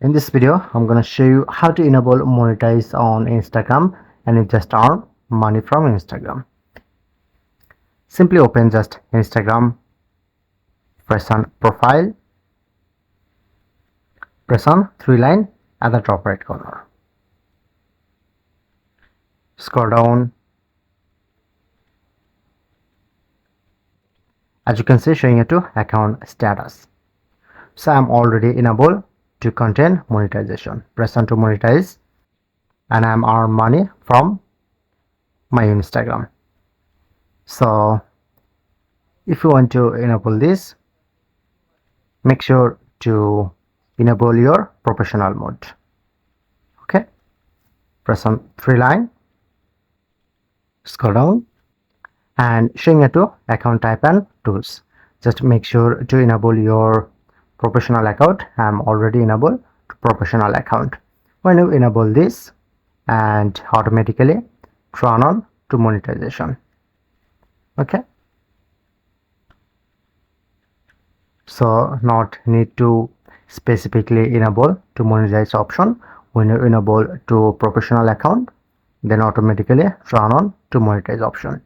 In this video, I'm going to show you how to enable monetize on Instagram and you just earn money from Instagram. Simply open just Instagram, press on profile, press on three line at the top right corner. Scroll down. As you can see, showing you to account status. So I'm already enabled to content monetization. Press on to monetize and I'm earn money from my Instagram. So if you want to enable this, make sure to enable your professional mode. Okay, press on three line, scroll down and showing it to account type and tools. Just make sure to enable your professional account. I'm already enabled to professional account. When you enable this, and automatically turn on to monetization. Okay, so not need to specifically enable to monetize option. When you enable to professional account, then automatically turn on to monetize option.